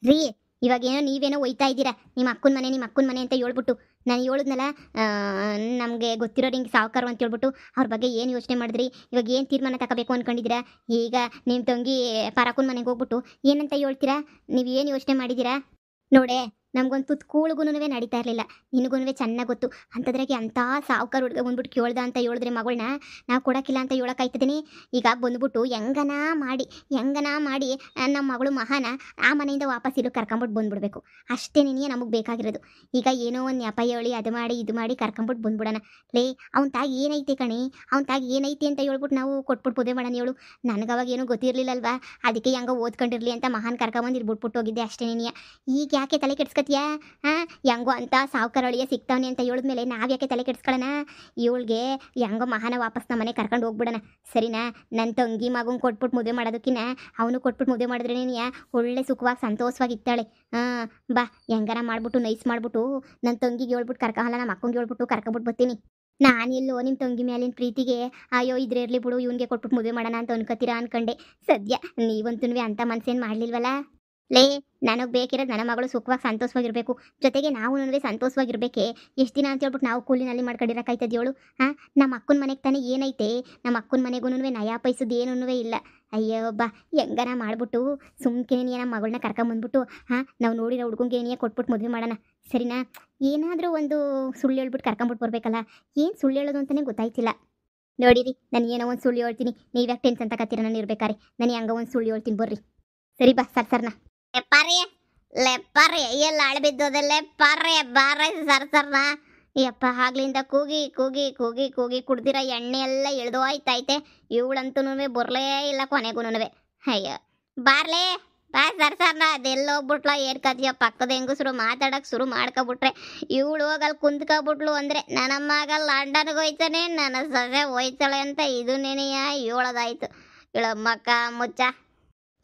ರೀ ಇವಾಗೇನೋ ನೀವೇನೋ ಒಯ್ತಾ ಇದ್ದೀರಾ ನಿಮ್ಮ ಅಕ್ಕನ ಮನೆ ಅಂತ ಹೇಳ್ಬಿಟ್ಟು ನಾನು ಹೇಳಿದ್ನಲ್ಲ. ನಮಗೆ ಗೊತ್ತಿರೋರು ಹಿಂಗೆ ಸಾವುಕಾರು ಅಂತ ಹೇಳ್ಬಿಟ್ಟು ಅವ್ರ ಬಗ್ಗೆ ಏನು ಯೋಚನೆ ಮಾಡಿದ್ರಿ? ಇವಾಗ ಏನು ತೀರ್ಮಾನ ತಗೋಬೇಕು ಅಂದ್ಕೊಂಡಿದ್ದೀರಾ? ಈಗ ನಿಮ್ಮ ತಂಗಿ ಪರಕ್ಕನ ಮನೆಗೆ ಹೋಗ್ಬಿಟ್ಟು ಏನಂತ ಹೇಳ್ತೀರಾ? ನೀವು ಏನು ಯೋಚನೆ ಮಾಡಿದ್ದೀರಾ? ನೋಡೆ, ನಮ್ಗೊಂದು ತುತ್ತು ಕೂಳ್ಗೂ ನಡೀತಾ ಇರಲಿಲ್ಲ. ನಿನಗೂ ಚೆನ್ನಾಗಿ ಗೊತ್ತು. ಅಂಥದ್ರಾಗೆ ಅಂಥ ಸಾವುಕಾರ ಹುಡುಗ ಬಂದ್ಬಿಟ್ಟು ಕೇಳ್ದ ಅಂತ ಹೇಳಿದ್ರೆ ಮಗಳನ್ನ ನಾವು ಕೊಡೋಕ್ಕಿಲ್ಲ ಅಂತ ಹೇಳೋಕ್ಕಾಯ್ತದೀನಿ? ಈಗ ಬಂದ್ಬಿಟ್ಟು ಹೆಂಗನ ಮಾಡಿ ನಮ್ಮ ಮಗಳು ಮಹಾನ ಆ ಮನೆಯಿಂದ ವಾಪಸ್ ಇಲ್ಲಿ ಕರ್ಕೊಂಬಿಟ್ಟು ಬಂದ್ಬಿಡ್ಬೇಕು. ಅಷ್ಟೇ ನಿನಗೆ ನಮಗೆ ಬೇಕಾಗಿರೋದು. ಈಗ ಏನೋ ಒಂದು ನೆಪ ಹೇಳಿ ಅದು ಮಾಡಿ ಇದು ಮಾಡಿ ಕರ್ಕೊಂಬಿಟ್ಟು ಬಂದ್ಬಿಡೋಣ. ಲೇ, ಅವ್ನ ತಾಗಿ ಏನೈತೆ ಕಣೆ, ಅವ್ನ ತಾಗಿ ಏನೈತೆ ಅಂತ ಹೇಳ್ಬಿಟ್ಟು ನಾವು ಕೊಟ್ಬಿಟ್ಟು ಮದುವೆ ಮಾಡೋಣ ಹೇಳು. ನನಗವಾಗ ಏನೂ ಗೊತ್ತಿರಲಿಲ್ಲಲ್ವಾ, ಅದಕ್ಕೆ ಹೆಂಗೋ ಓದ್ಕೊಂಡಿರಲಿ ಅಂತ ಮಹಾನ್ ಕರ್ಕೊಂಬಂದು ಇಲ್ಲಿ ಬಿಟ್ಬಿಟ್ಟು ಹೋಗಿದ್ದೆ ಅಷ್ಟೇ ನಿನಗೆ. ಈಗ ಯಾಕೆ ತಲೆ ಕೆಡ್ಸ್ಕೊತೀಯಾ? ಹೆಂಗೋ ಅಂತ ಸಾವುಕಾರಳಿಯ ಸಿಗ್ತಾವನೆ ಅಂತ ಹೇಳಿದ್ಮೇಲೆ ನಾವು ಯಾಕೆ ತಲೆ ಕೆಡ್ಸ್ಕೊಳ್ಳೋಣ? ಇವಳಿಗೆ ಹೆಂಗೋ ಮಹಾನ ವಾಪಸ್ ನಮ್ಮ ಮನೆ ಕರ್ಕೊಂಡು ಹೋಗ್ಬಿಡೋಣ, ಸರಿನಾ? ನನ್ನ ತಂಗಿ ಮಗನ ಕೊಟ್ಬಿಟ್ಟು ಮದುವೆ ಮಾಡೋದಕ್ಕಿನ್ನ ಅವನು ಕೊಟ್ಬಿಟ್ಟು ಮದುವೆ ಮಾಡಿದ್ರೆ ನೀನು ಒಳ್ಳೆ ಸುಖವಾಗಿ ಸಂತೋಷವಾಗಿ ಇರ್ತಾಳೆ. ಬಾ, ಹೆಂಗಾರ ಮಾಡ್ಬಿಟ್ಟು ನೈಸ್ ಮಾಡ್ಬಿಟ್ಟು ನನ್ನ ತಂಗಿಗೆ ಹೇಳ್ಬಿಟ್ಟು ನಮ್ಮ ಅಕ್ಕಂಗೆ ಹೇಳ್ಬಿಟ್ಟು ಕರ್ಕೊಬಿಟ್ಟು ಬರ್ತೀನಿ. ನಾನೆಲ್ಲೋ ನಿಮ್ಮ ತಂಗಿ ಮೇಲಿನ ಪ್ರೀತಿಗೆ ಅಯ್ಯೋ ಇದ್ರೆ ಇರಲಿ ಬಿಡು, ಇವನಿಗೆ ಕೊಟ್ಬಿಟ್ಟು ಮದುವೆ ಮಾಡೋಣ ಅಂತ ಅನ್ಕೋತೀರಾ ಅನ್ಕೊಂಡೆ. ಸದ್ಯ ನೀವಂತೂ ಅಂಥ ಮನಸ್ಸೇನು ಮಾಡಲಿಲ್ವಲ್ಲ. ಲೇ, ನನಗೆ ಬೇಕಿರೋದು ನನ್ನ ಮಗಳು ಸುಖವಾಗಿ ಸಂತೋಷವಾಗಿರಬೇಕು, ಜೊತೆಗೆ ನಾವು ಸಂತೋಷವಾಗಿರ್ಬೇಕೆ. ಎಷ್ಟು ದಿನ ಅಂತ ಹೇಳ್ಬಿಟ್ಟು ನಾವು ಕೂಲಿನಲ್ಲಿ ಮಾಡ್ಕೊಂಡಿರೋಕ್ಕಾಯ್ತದ ಹೇಳು? ನಮ್ಮ ಅಕ್ಕನ ಮನೆಗೆ ತಾನೇ ಏನೈತೆ? ನಮ್ಮ ಅಕ್ಕನ ಮನೆಗೂ ನಯಾ ಪೈಸದ್ದು ಏನೂ ಇಲ್ಲ. ಅಯ್ಯೋ ಬಾ, ಹೆಂಗಾರ ಮಾಡ್ಬಿಟ್ಟು ಸುಮ್ಕೆನೇ ನಮ್ಮ ಮಗಳನ್ನ ಕರ್ಕೊಂಬಂದ್ಬಿಟ್ಟು ನಾವು ನೋಡಿರೋ ಹುಡುಗಂಗೆ ಏನೇ ಕೊಟ್ಬಿಟ್ಟು ಮದುವೆ ಮಾಡೋಣ, ಸರಿನಾ? ಏನಾದರೂ ಒಂದು ಸುಳ್ಳು ಹೇಳ್ಬಿಟ್ಟು ಕರ್ಕೊಂಬಿಟ್ಟು ಬರ್ಬೇಕಲ್ಲ. ಏನು ಸುಳ್ಳು ಹೇಳೋದು ಅಂತಲೇ ಗೊತ್ತಾಯ್ತಿಲ್ಲ. ನೋಡಿರಿ, ನಾನು ಏನೋ ಒಂದು ಸುಳ್ಳು ಹೇಳ್ತೀನಿ, ನೀವ್ಯಾಕೆ ಟೆನ್ಷನ್ ತಗೋತೀರ? ನಾನು ಇರ್ಬೇಕಾರೆ ನಾನು ಹೆಂಗೋ ಒಂದು ಸುಳ್ಳು ಹೇಳ್ತೀನಿ, ಬರ್ರಿ. ಸರಿ ಬಾ ಸರ್ನ ಲೆಪ್ಪರಿ ಎಲ್ಲ ಅಳಬಿದ್ದೋದಲ್ಲೇ ಪರ್ರೆ ಬಾರ ಸರ್ನ. ಯಪ್ಪ, ಆಗ್ಲಿಂದ ಕೂಗಿ ಕೂಗಿ ಕೂಗಿ ಕೂಗಿ ಕುಡ್ದಿರ ಎಣ್ಣೆ ಎಲ್ಲ ಇಳ್ದೋಯ್ತೈತೆ. ಇವಳಂತೂ ಬರಲೇ ಇಲ್ಲ ಕೊನೆಗೂ. ಅಯ್ಯೋ ಬಾರ್ಲೇ ಬಾ ಸರ್ನ. ಅದೆಲ್ಲೋಗ್ಬಿಟ್ಲ ಏನ್ ಕತಿಯ ಪಕ್ಕದ ಹೆಂಗಸರು ಮಾತಾಡಕ್ ಶುರು ಮಾಡ್ಕೊಬಿಟ್ರೆ ಇವಳು ಹೋಗಲ್ಲಿ ಕುಂತ್ಕೊಬಿಟ್ಲು ಅಂದ್ರೆ ನನ್ನ ಮಗ ಲಂಡನ್ಗೆ ಹೋಯ್ತಾನೆ, ನನ್ನ ಸೊಸೆ ಹೋಯ್ತಾಳೆ ಅಂತ ಇದು ನೆನೆಯ ಹೇಳೋದಾಯ್ತು. ಇಳಮ್ಮಕ್ಕ ಮುಚ್ಚ.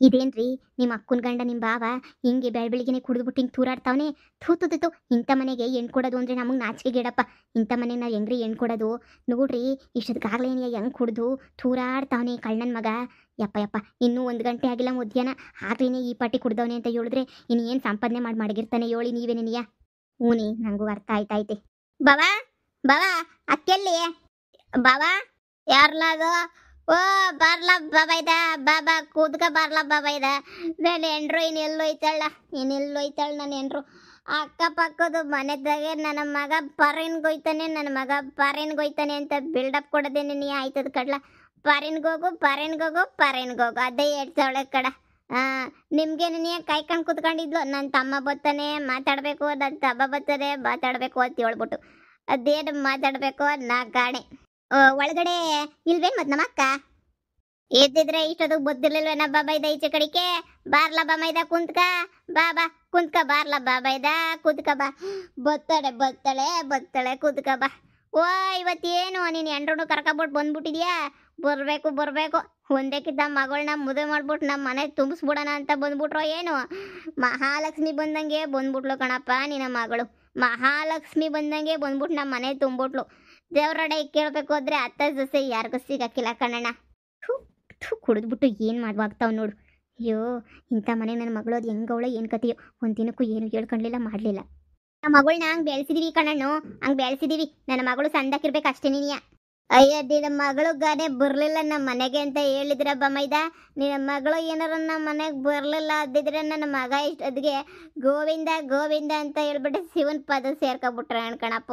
ಇದೇನ್ರಿ ನಿಮ್ಮ ಅಕ್ಕನ ಗಂಡ ನಿಮ್ಮ ಬಾವ ಹಿಂಗೆ ಬೆಳಬೆಳಿಗ್ಗೆ ಕುಡಿದ್ಬಿಟ್ಟು ಹಿಂಗೆ ತೂರಾಡ್ತಾವನೆ? ತೂತು ಇಂಥ ಮನೆಗೆ ಹೆಣ್ಣು ಕೊಡೋದು ಅಂದರೆ ನಮಗೆ ನಾಚಿಕೆ ಗಿಡಪ್ಪ. ಇಂಥ ಮನೆಗೆ ನಾವು ಹೆಂಗ್ರಿ ಹೆಣ್ಣು ಕೊಡೋದು? ನೋಡ್ರಿ, ಇಷ್ಟೊತ್ತಿಗಾಗ್ಲೇನೆ ಹೆಂಗೆ ಕುಡ್ದು ತೂರಾಡ್ತಾವನೆ ಕಳ್ಳನ ಮಗ. ಯಪ್ಪ, ಇನ್ನೂ 1 ಗಂಟೆ ಆಗಿಲ್ಲ ಮಧ್ಯಾಹ್ನ, ಆಗ್ಲೇನೆ ಈ ಪಾಟಿ ಕುಡ್ದವನೆ ಅಂತ ಹೇಳಿದ್ರೆ ಇನ್ನು ಏನು ಸಂಪಾದನೆ ಮಾಡಿರ್ತಾನೆ ಹೇಳಿ ನೀವೇ ನೆನೆಯ? ಹೂನಿ, ನನಗೂ ಅರ್ಥ ಆಯ್ತೈತೆ. ಬಾವಾ ಬಾವಾ, ಅಕ್ಕೆಲ್ಲಿ ಬಾವಾ? ಯಾರ್ಲಾದು? ಓ ಬರ್ಲ ಬಾಬಾಯ್ದ, ಬಾಬಾ ಕೂದ್ಕ ಬರ್ಲ ಬಾಬಾಯ್ದ. ನನ್ನ ಹೆಂಡ್ರು ಇನ್ನೆಲ್ಲೋಯ್ತಾಳ ನನ್ನ ಹೆಂಡ್ರು. ಅಕ್ಕಪಕ್ಕದ ಮನೆದಾಗೆ ನನ್ನ ಮಗ ಫಾರಿನ್ಗೋಯ್ತಾನೆ ಅಂತ ಬಿಲ್ಡಪ್ ಕೊಡೋದೇ ನೀ ಆಯ್ತದ ಕಡ್ಲ. ಫಾರಿನ್ಗೋಗು ಅದೇ ಹೇಳ್ತಾವಳೆ ಕಡ. ನಿಮ್ಗೆ ನೀ ಕಾಯ್ಕೊಂಡು ಕೂತ್ಕೊಂಡಿದ್ಲು, ನನ್ನ ತಮ್ಮ ಬರ್ತಾನೆ ಮಾತಾಡಬೇಕು, ನನ್ನ ತಮ್ಮ ಬರ್ತಾನೆ ಮಾತಾಡಬೇಕು ಅಂತ ಹೇಳ್ಬಿಟ್ಟು ಅದೇನು ಮಾತಾಡಬೇಕು ನಾ ಕಾಣೆ. ಒಳಗಡೆ ಇಲ್ವೇನ್ ಮತ್ ನಮ್ಮ ಅಕ್ಕ? ಎದ್ದಿದ್ರೆ ಇಷ್ಟೊತ್ತು ಬುದ್ದಿರ್ಲಿಲ್ವೇನ ಬಾಬಾಯ್ದ ಈಚೆ ಕಡಿಕೆ? ಬಾರ್ಲ ಬಾಮೈದ ಕುಂತ್ಕ, ಬಾಬಾ ಕುಂತ್ಕ, ಬಾರ್ಲ ಬಾಬಾಯ್ದ ಕುಂತ್ಕ ಬಾ. ಬತ್ತಾಳೆ ಕುಂತ್ಕ ಬಾ. ಓ ಇವತ್ತೇನು ನೀನು ಎಂಡ್ರೂ ಕರ್ಕೊಬಿಟ್ಟು ಬಂದ್ಬಿಟ್ಟಿದ್ಯಾ? ಬರ್ಬೇಕು ಒಂದೇಕಿದ್ದ ಮಗಳನ್ನ ಮದುವೆ ಮಾಡ್ಬಿಟ್ಟು ನಮ್ಮ ಮನೆ ತುಂಬಿಸ್ಬಿಡೋಣ ಅಂತ ಬಂದ್ಬಿಟ್ರೋ ಏನು? ಮಹಾಲಕ್ಷ್ಮಿ ಬಂದಂಗೆ ಬಂದ್ಬಿಟ್ಲು ಕಣಪ್ಪ ನಿನ್ನ ಮಗಳು. ಮಹಾಲಕ್ಷ್ಮಿ ಬಂದಂಗೆ ಬಂದ್ಬಿಟ್ಟು ನಮ್ಮ ಮನೆ ತುಂಬಿಟ್ಲು. ದೇವ್ರಡೆ ಕೇಳಬೇಕು ಅಂದರೆ ಅತ್ತ ಸೊಸೆ ಯಾರಿಗೂ ಸಿಗಕ್ಕಿಲ್ಲ ಕಣಣ್ಣ. ಕುಡಿದ್ಬಿಟ್ಟು ಏನು ಮಾಡುವಾಗ್ತಾವ್ ನೋಡು. ಅಯ್ಯೋ, ಇಂಥ ಮನೆ ನನ್ನ ಮಗಳು ಅದು ಹೆಂಗವಳ ಏನು ಕತೆಯೋ, ಒಂದು ದಿನಕ್ಕೂ ಏನು ಹೇಳ್ಕೊಳ್ಳಿಲ್ಲ ಮಾಡಲಿಲ್ಲ. ನಮ್ಮ ಮಗಳನ್ನ ಹಂಗೆ ಬೆಳೆಸಿದೀವಿ ಕಣ್ಣಣ್ಣು, ಹಂಗೆ ಬೆಳೆಸಿದೀವಿ. ನನ್ನ ಮಗಳು ಸಂದಾಕಿರ್ಬೇಕು ಅಷ್ಟೇ ನೀನಿಯ. ಅಯ್ಯ, ನಿನ್ನ ಮಗಳು ಗಾನೆ ಬರಲಿಲ್ಲ ನಮ್ಮ ಮನೆಗೆ ಅಂತ ಹೇಳಿದ್ರ ಬಮೈದ. ನಿನ್ನ ಮಗಳು ಏನಾರ ನಮ್ಮ ಮನೆಗೆ ಬರಲಿಲ್ಲ ಅದಿದ್ರೆ ನನ್ನ ಮಗ ಇಷ್ಟೊತ್ತಿಗೆ ಗೋವಿಂದ ಅಂತ ಹೇಳ್ಬಿಟ್ಟು ಶಿವನ್ ಪದ ಸೇರ್ಕೊಬಿಟ್ರೆ ಅನ್ಕಣಪ್ಪ.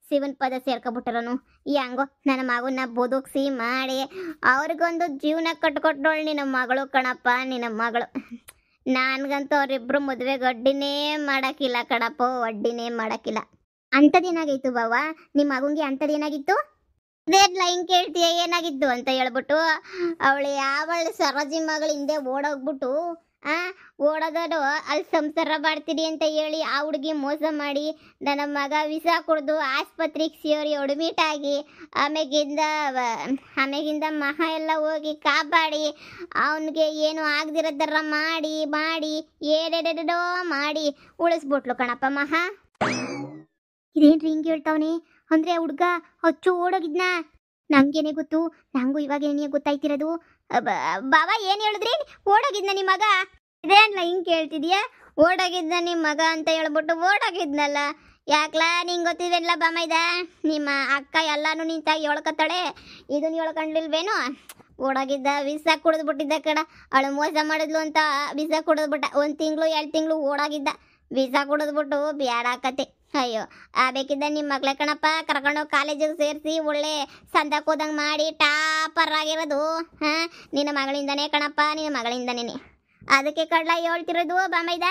ಶಿವನ್ ಪದ ಸೇರ್ಕೊಬಿಟ್ರನು ಹೆಂಗೋ ನನ್ನ ಮಗನ್ನ ಬದುಕಿಸಿ ಮಾಡಿ ಅವ್ರಿಗೊಂದು ಜೀವನ ಕಟ್ಕೊಟ್ಟೋಳು ನಿನ್ನ ಮಗಳು ಕಣಪ್ಪ. ನಿನ್ನ ಮಗಳು ನನ್ಗಂತೂ ಅವರಿಬ್ರು ಮದುವೆಗೆ ಅಡ್ಡಿನೇ ಮಾಡಕ್ಕಿಲ್ಲ ಕಣಪ್ಪ, ಅಡ್ಡಿನೇ ಮಾಡಕ್ಕಿಲ್ಲ. ಅಂಥದ್ದೇನಾಗಿತ್ತು ಬಾವ ನಿಮ್ಮ ಮಗಂಗೆ? ಅಂಥದ್ದೇನಾಗಿತ್ತು? ಲೈನ್ ಕೇಳ್ತೀಯ ಏನಾಗಿದ್ದು ಅಂತ ಹೇಳ್ಬಿಟ್ಟು ಅವಳು ಸರೋಜಿ ಮಗಳ ಹಿಂದೆ ಓಡೋಗ್ಬಿಟ್ಟು ಓಡೋದೋಡು ಅಲ್ಲಿ ಸಂಸಾರ ಮಾಡ್ತೀನಿ ಅಂತ ಹೇಳಿ ಆ ಹುಡುಗಿ ಮೋಸ ಮಾಡಿ ನನ್ನ ಮಗ ವಿಷ ಕುಡ್ದು ಆಸ್ಪತ್ರೆಗೆ ಸೇರಿ ಅಡ್ಮಿಟ್ ಆಗಿ ಆಮೇಗಿಂದ ಮಹಾ ಎಲ್ಲ ಹೋಗಿ ಕಾಪಾಡಿ ಅವನಿಗೆ ಏನು ಆಗದಿರೋದರ ಮಾಡಿ ಏನೇನೇನೋ ಮಾಡಿ ಉಳಿಸ್ಬಿಟ್ಲು ಕಣಪ್ಪ ಮಹಾ. ಇದೇನ್ರಿ ಹಿಂಗೆ ಹೇಳ್ತಾವನೆ ಅಂದ್ರೆ ಹುಡ್ಗ ಹಚ್ಚು ಓಡೋಗಿದ್ನ? ನಂಗೇನೆ ಗೊತ್ತು, ನಂಗೂ ಇವಾಗ ಏನೇ ಗೊತ್ತಾಯ್ತಿರೋದು. ಬಾಬಾ ಏನು ಹೇಳಿದ್ರಿ? ಓಡೋಗಿದ್ನ ನಿಮ್ಮ ಮಗ? ಇದೇನ್ಲ ಹಿಂಗ್ ಕೇಳ್ತಿದ್ಯಾ? ಓಡೋಗಿದ್ನ ನಿಮ್ಮ ಮಗ ಅಂತ ಹೇಳ್ಬಿಟ್ಟು ಓಡೋಗಿದ್ನಲ್ಲ. ಯಾಕ್ಲಾ ನಿಂಗೆ ಗೊತ್ತಿದೆಲ್ಲ ಬಾಮೈದ, ನಿಮ್ಮ ಅಕ್ಕ ಎಲ್ಲಾನು ನಿಂತಾಗಿ ಹೇಳ್ಕೊತಾಳೆ, ಇದನ್ನ ಹೇಳ್ಕೊಂಡ್ಲಿಲ್ವೇನು? ಓಡೋಗಿದ್ದ ವೀಸಾ ಕುಡಿದ್ಬಿಟ್ಟಿದ್ದ ಕಡ, ಅವಳು ಮೋಸ ಮಾಡಿದ್ಲು ಅಂತ ವೀಸಾ ಕುಡಿದ್ಬಿಟ್ಟ. 1 ತಿಂಗಳು 2 ತಿಂಗಳು ಓಡೋಗಿದ್ದ, ವೀಸಾ ಕುಡಿದ್ಬಿಟ್ಟು ಬ್ಯಾಡ ಆಕತಿ. ಅಯ್ಯೋ ಆ ಬೇಕಿದ್ದ ನಿಮ್ಮ ಮಗ್ಳೆ ಕಣಪ್ಪ ಕರ್ಕೊಂಡೋಗಿ ಕಾಲೇಜಿಗೆ ಸೇರಿಸಿ ಒಳ್ಳೆ ಸಂದಕ್ಕೆ ಹೋದಂಗೆ ಮಾಡಿ ಟಾಪರ್ ಆಗಿರೋದು. ಹಾಂ, ನಿನ್ನ ಮಗಳಿಂದನೇ ಕಣಪ್ಪ, ನಿನ್ನ ಮಗಳಿಂದನೇ. ಅದಕ್ಕೆ ಕಡ್ಲ ಹೇಳ್ತಿರೋದು ಬಾಮೈದ,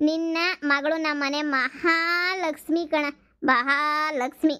ನಿನ್ನ ಮಗಳು ನಮ್ಮನೆ ಮಹಾಲಕ್ಷ್ಮಿ ಕಣ, ಮಹಾಲಕ್ಷ್ಮಿ.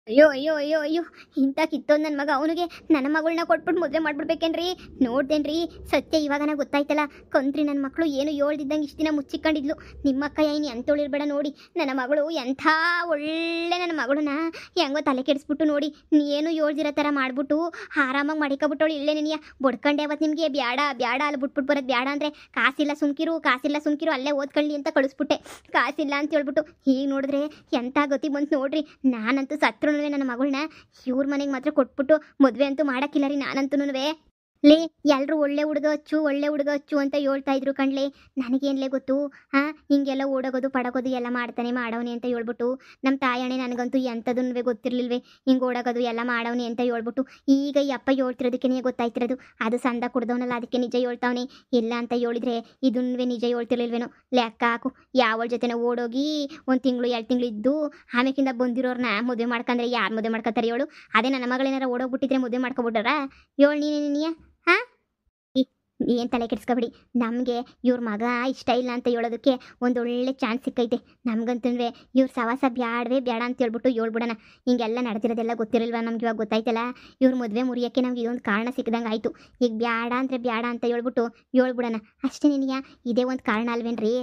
ಅಯ್ಯೋ ಅಯ್ಯೋ ಅಯ್ಯೋ ಅಯ್ಯೋ, ಇಂಥ ಕಿತ್ತೋದು ನನ್ನ ಮಗ. ಅವನಿಗೆ ನನ್ನ ಮಗಳನ್ನ ಕೊಟ್ಬಿಟ್ಟು ಮದುವೆ ಮಾಡ್ಬಿಡ್ಬೇಕೇನ್ರಿ? ನೋಡ್ದೇನ್ರಿ ಸತ್ಯ ಇವಾಗನ ಗೊತ್ತಾಯ್ತಲ್ಲ. ಕಂತ್ರಿ ನನ್ನ ಮಕ್ಕಳು ಏನು ಹೇಳ್ದಿದ್ದಂಗೆ ಇಷ್ಟು ದಿನ ಮುಚ್ಚಿಕೊಂಡಿದ್ಲು. ನಿಮ್ಮ ಅಕ್ಕ ಏನಿ ಅಂತೋಳಿರ್ಬೇಡ ನೋಡಿ. ನನ್ನ ಮಗಳು ಎಂಥ ಒಳ್ಳೆ ನನ್ನ ಮಗಳನ್ನ ಹೆಂಗೋ ತಲೆ ಕೆಡಿಸ್ಬಿಟ್ಟು ನೋಡಿ, ಏನು ಹೇಳ್ದಿರೋ ಥರ ಮಾಡ್ಬಿಟ್ಟು ಆರಾಮಾಗಿ ಮಾಡಿಕೊಬಿಟ್ಟವಳು. ಇಲ್ಲೇ ನೆನೆಯ ಬಡ್ಕಂಡೆ ಅವತ್ತು ನಿಮಗೆ ಬ್ಯಾಡ ಬ್ಯಾಡ ಅಲ್ಲಿ ಬಿಟ್ಬಿಟ್ಟು ಬರೋದು ಬ್ಯಾಡ ಅಂದರೆ, ಕಾಸಿಲ್ಲ ಸುಮ್ಕಿರು, ಕಾಸಿಲ್ಲ ಸುಮ್ಕಿರು, ಅಲ್ಲೇ ಓದ್ಕೊಳ್ಳಿ ಅಂತ ಕಳಿಸ್ಬಿಟ್ಟೆ. ಕಾಸಿಲ್ಲ ಅಂತ ಹೇಳ್ಬಿಟ್ಟು ಈಗ ನೋಡಿದ್ರೆ ಎಂಥ ಗತಿ ಬಂತು ನೋಡ್ರಿ. ನಾನಂತೂ ಸತ್ರು ನನ್ನ ಮಗಳನ್ನ ಇವ್ರ ಮನೆಗೆ ಮಾತ್ರ ಕೊಟ್ಬಿಟ್ಟು ಮದುವೆ ಅಂತೂ ಮಾಡಕ್ಕಿಲ್ಲ ರೀ. ನಾನಂತೂ ಲೇ ಎಲ್ಲರೂ ಒಳ್ಳೆ ಹುಡುಗ ಹಚ್ಚು ಒಳ್ಳೆ ಹುಡುಗ ಹಚ್ಚು ಅಂತ ಹೇಳ್ತಾ ಇದ್ರು ಕಣ್ಲೆ. ನನಗೇನ್ಲೇ ಗೊತ್ತು? ಹಾಂ, ಹಿಂಗೆಲ್ಲ ಓಡೋಗೋದು ಪಡಗೋದು ಎಲ್ಲ ಮಾಡ್ತಾನೆ ಮಾಡವನಿ ಅಂತ ಹೇಳ್ಬಿಟ್ಟು. ನಮ್ಮ ತಾಯಣೆ ನನಗಂತೂ ಎಂಥದನ್ನೂ ಗೊತ್ತಿರಲಿಲ್ವೇ, ಹಿಂಗೆ ಓಡೋಗೋದು ಎಲ್ಲ ಮಾಡವನಿ ಅಂತ ಹೇಳ್ಬಿಟ್ಟು. ಈಗ ಈ ಅಪ್ಪ ಹೇಳ್ತಿರೋದಕ್ಕೆ ಗೊತ್ತಾಯ್ತಿರೋದು, ಅದು ಸಂದ ಕುಡ್ದವನಲ್ಲ ಅದಕ್ಕೆ ನಿಜ ಹೇಳ್ತಾವನೆ. ಇಲ್ಲ ಅಂತ ಹೇಳಿದ್ರೆ ಇದನ್ನೇ ನಿಜ ಹೇಳ್ತಿರ್ಲಿಲ್ವೇನೋ. ಲೆಕ್ಕ ಹಾಕು, ಯಾವಳ ಜೊತೆನ ಓಡೋಗಿ 1 ತಿಂಗಳು 2 ತಿಂಗಳು ಇದ್ದು ಆಮೇಕಿಂದ ಬಂದಿರೋರ್ನ ಮದುವೆ ಮಾಡ್ಕೊಂಡ್ರೆ ಯಾರು ಮದುವೆ ಮಾಡ್ಕೊತಾರೆ ಹೇಳು? ಅದೇ ನನ್ನ ಮಗಳೇನಾರ ಓಡೋಗ್ಬಿಟ್ಟಿದ್ರೆ ಮದುವೆ ಮಾಡ್ಕೊಬಿಟ್ಟಾರ ಹೇಳು ನೀನೇನಿಯ? ಹಾಂ, ಏನು ತಲೆ ಕೆಡಿಸ್ಕೊಬೇಡಿ. ನಮಗೆ ಇವ್ರ ಮಗ ಇಷ್ಟ ಇಲ್ಲ ಅಂತ ಹೇಳೋದಕ್ಕೆ ಒಂದೊಳ್ಳೆ ಚಾನ್ಸ್ ಸಿಕ್ಕೈತೆ ನಮ್ಗಂತೂ. ಇವ್ರ ಸವಾಸ ಬ್ಯಾಡವೇ ಬೇಡ ಅಂತ ಹೇಳ್ಬಿಟ್ಟು ಹೇಳ್ಬಿಡೋಣ. ಹಿಂಗೆಲ್ಲ ನಡೆದಿರೋದೆಲ್ಲ ಗೊತ್ತಿರಲ್ವ ನಮ್ಗೆ, ಇವಾಗ ಗೊತ್ತಾಯ್ತಲ್ಲ. ಇವ್ರ ಮದುವೆ ಮುರಿಯೋಕ್ಕೆ ನಮ್ಗೆ ಇದೊಂದು ಕಾರಣ ಸಿಕ್ಕದಂಗೆ ಆಯಿತು. ಈಗ ಬ್ಯಾಡ ಅಂದರೆ ಬ್ಯಾಡ ಅಂತ ಹೇಳ್ಬಿಟ್ಟು ಹೇಳ್ಬಿಡೋಣ ಅಷ್ಟೇ. ನಿನಗೆ ಇದೇ ಒಂದು ಕಾರಣ ಅಲ್ವೇನ್ರಿ?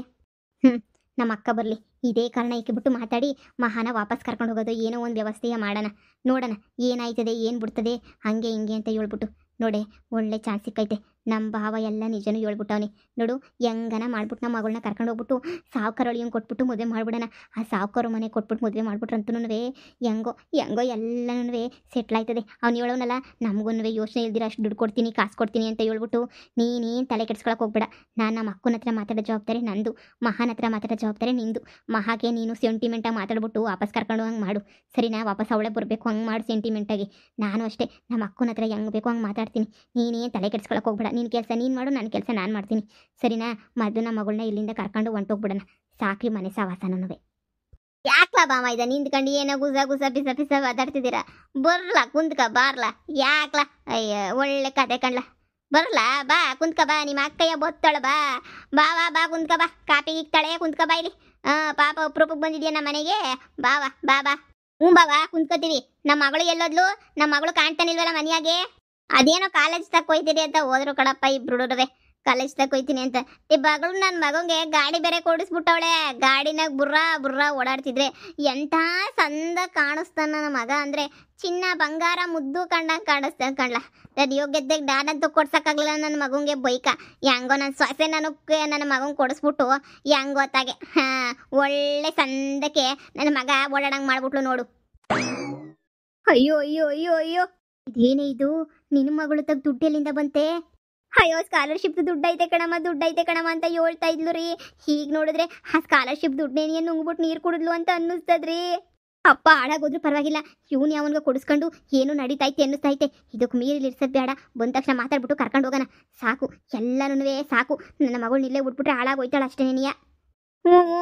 ನಮ್ಮ ಅಕ್ಕ ಬರಲಿ, ಇದೇ ಕಾರಣ ಇಕ್ಕಿಬಿಟ್ಟು ಮಾತಾಡಿ ಮಹಾನ ವಾಪಸ್ ಕರ್ಕೊಂಡು ಹೋಗೋದು, ಏನೋ ಒಂದು ವ್ಯವಸ್ಥೆಯ ಮಾಡೋಣ. ನೋಡೋಣ ಏನಾಯ್ತದೆ ಏನು ಬಿಡ್ತದೆ, ಹಾಗೆ ಹಿಂಗೆ ಅಂತ ಹೇಳ್ಬಿಟ್ಟು. ನೋಡೆ ಒಳ್ಳೆ ಚಾನ್ಸ್ ಸಿಕ್ಕೈತೆ. ನಮ್ಮ ಭಾವ ಎಲ್ಲ ನಿಜನೂ ಹೇಳ್ಬಿಟ್ಟವನಿ ನೋಡು. ಹೆಂಗನ ಮಾಡ್ಬಿಟ್ಟು ನಮ್ಮ ಮಗಳನ್ನ ಕರ್ಕೊಂಡು ಹೋಗ್ಬಿಟ್ಟು ಸಾವುಕಾರೊಳಿಯಂಗೆ ಕೊಟ್ಬಿಟ್ಟು ಮದುವೆ ಮಾಡ್ಬಿಡೋಣ. ಆ ಸಾವುಕಾರ ಮನೆ ಕೊಟ್ಬಿಟ್ಟು ಮದುವೆ ಮಾಡ್ಬಿಟ್ರಂತೂ ಹೆಂಗೋ ಹೆಂಗೋ ಎಲ್ಲನೂ ಸೆಟ್ಲ್ ಆಯ್ತದೆ. ಅವ್ನು ಹೇಳೋನಲ್ಲ, ನಮಗೂ ಯೋಚನೆ ಇಲ್ದಿರ ಅಷ್ಟು ದುಡ್ಡು ಕೊಡ್ತೀನಿ ಕಾಸು ಕೊಡ್ತೀನಿ ಅಂತ ಹೇಳ್ಬಿಟ್ಟು. ನೀನೇನು ತಲೆ ಕೆಡಿಸ್ಕೊಳಕ್ಕೆ ಹೋಗ್ಬೇಡ. ನಾನು ನಮ್ಮ ಅಕ್ಕನ ಹತ್ರ ಮಾತಾಡೋ ಜವಾಬ್ದಾರಿ ನಂದು, ಮಹಾನ ಹತ್ರ ಮಾತಾಡೋ ಜವಾಬ್ದಾರಿ ನಿಂದು. ಮಹಾಗೆ ನೀನು ಸೆಂಟಿಮೆಂಟಾಗಿ ಮಾತಾಡ್ಬಿಟ್ಟು ವಾಪಸ್ ಕರ್ಕೊಂಡು ಹಂಗೆ ಮಾಡು, ಸರಿನಾ? ವಾಪಸ್ ಅವಳೇ ಬರಬೇಕು ಹಂಗೆ ಮಾಡು ಸೆಂಟಿಮೆಂಟಾಗಿ. ನಾನು ಅಷ್ಟೇ ನಮ್ಮ ಅಕ್ಕನ ಹತ್ರ ಹೆಂಗೆ ಬೇಕೋ ಹಂಗೆ ಮಾತಾಡ್ತೀನಿ. ನೀನೇನು ತಲೆ ಕೆಡಿಸ್ಕೊಳಕ್ಕೆ ಹೋಗ್ಬೇಡ. ನಿನ್ನ ಕೆಲಸ ನೀನು ಮಾಡು, ನನ್ನ ಕೆಲಸ ನಾನು ಮಾಡ್ತೀನಿ, ಸರಿನಾ? ಮೊದಲು ನಮ್ಮ ಮಗಳನ್ನ ಇಲ್ಲಿಂದ ಕರ್ಕೊಂಡು ಹೊಂಟೋಗ್ಬಿಡೋಣ. ಸಾಕ್ರಿ ಮನೆ ಸವಾಸನವೇ. ಯಾಕ್ಲಾ ಬಾಮ ಇದೆ ನಿಂತ್ಕೊಂಡು ಏನೋ ಗುಸ ಗುಸ ಪಿಸ ಪಿಸ ಮಾತಾಡ್ತಿದ್ದೀರಾ? ಬರ್ಲಾ ಕುಂತ್ಕ ಬಾರ್ಲಾ. ಯಾಕ್ಲಾ? ಅಯ್ಯ ಒಳ್ಳೆ ಕತೆ ಕಣ್ಲ. ಬರ್ಲಾ ಬಾ ಕುಂತ್ಕ ಬಾ, ನಿಮ್ಮ ಅಕ್ಕಯ್ಯ ಬೊತ್ತಾಳ ಬಾ. ಬಾವಾ ಬಾ ಕುಂತ್ಕ ಬಾ, ಕಾಪಿ ಇಕ್ತಾಳೆ ಕುಂತ್ಕ ಬಾ ಇಲ್ಲಿ. ಪಾಪ ಅಪ್ರೂಪಕ್ಕೆ ಬಂದಿದ್ಯಾ ನಮ್ಮ ಮನೆಗೆ, ಬಾವಾ ಬಾ ಬಾ. ಹ್ಞೂ ಬಾವಾ ಕುಂತ್ಕೋತೀವಿ. ನಮ್ಮ ಮಗಳು ಎಲ್ಲೋದ್ಲು? ನಮ್ಮ ಮಗಳು ಕಾಣ್ತಾನಿಲ್ವಲ್ಲ ಮನೆಯಾಗೆ? ಅದೇನೋ ಕಾಲೇಜ್ ತಕ್ಕ ಹೋಯ್ತೀರಿ ಅಂತ ಹೋದ್ರು ಕಡಪ್ಪ ಇಬ್ರುಡುವೆ. ಕಾಲೇಜ್ ತಕ್ಕ ಹೋಯ್ತೀನಿ ಅಂತ ಈ ಮಗಳು ನನ್ನ ಮಗಂಗೆ ಗಾಡಿ ಬೇರೆ ಕೊಡಿಸ್ಬಿಟ್ಟವಳೆ. ಗಾಡಿನಾಗ ಬುರ್ರಾ ಬುರ್ರಾ ಓಡಾಡ್ತಿದ್ರೆ ಎಂಥ ಸಂದ ಕಾಣಿಸ್ತಾನ ನನ್ನ ಮಗ ಅಂದರೆ. ಚಿನ್ನ ಬಂಗಾರ ಮುದ್ದು ಕಂಡಂಗೆ ಕಾಣಿಸ್ತಾನೆ ಕಣ್ಲ. ನಾನು ಯೋಗ್ಯತೆಗೆ ನಾನಂತೂ ಕೊಡ್ಸೋಕ್ಕಾಗಲಿಲ್ಲ ನನ್ನ ಮಗಂಗೆ ಬೈಕ. ಹೆಂಗೋ ನನ್ನ ಸೊಸೆ ನನ್ನ ಮಗಂಗೆ ಕೊಡಿಸ್ಬಿಟ್ಟು ಹೆಂಗೋ ತಾಗೆ ಒಳ್ಳೆ ಸಂದಕ್ಕೆ ನನ್ನ ಮಗ ಓಡಾಡಂಗೆ ಮಾಡ್ಬಿಟ್ಲು ನೋಡು. ಅಯ್ಯೋ ಅಯ್ಯೋ ಅಯ್ಯೋ ಅಯ್ಯೋ, ಇದೇನೇ ಇದು? ನಿನ್ನ ಮಗಳು ತಗ ದುಡ್ಡು ಎಲ್ಲಿಂದ ಬಂತೆ? ಅಯ್ಯೋ ಸ್ಕಾಲರ್ಶಿಪ್ ದುಡ್ಡು ಐತೆ ಕಣಮ್ಮ ಅಂತ ಹೇಳ್ತಾ ಇದ್ಲು ರೀ. ಈಗ ನೋಡಿದ್ರೆ ಆ ಸ್ಕಾಲರ್ಶಿಪ್ ದುಡ್ಡೇನಿಯನ್ನು ನುಂಗ್ಬಿಟ್ಟು ನೀರು ಕುಡಿದ್ಲು ಅಂತ ಅನ್ನಿಸ್ತದ್ರಿ. ಅಪ್ಪ ಹಾಳಾಗೋದ್ರು ಪರವಾಗಿಲ್ಲ, ಇವನು ಯಾವನ್ಗ ಕೊಡಿಸ್ಕೊಂಡು ಏನು ನಡೀತೈತೆ ಅನ್ನಿಸ್ತೈತೆ. ಇದಕ್ಕೆ ಮೀರಿ ಇರ್ಸೋದು ಬೇಡ. ಬಂದ ತಕ್ಷಣ ಮಾತಾಡ್ಬಿಟ್ಟು ಕರ್ಕೊಂಡು ಹೋಗೋಣ. ಸಾಕು ಎಲ್ಲನೂ ಸಾಕು. ನನ್ನ ಮಗಳು ನಿಲ್ಲೇ ಬಿಟ್ಬಿಟ್ರೆ ಹಾಳಾಗೋಯ್ತಾಳೆ ಅಷ್ಟೇ ನೀನಿಯ. ಹ್ಞೂ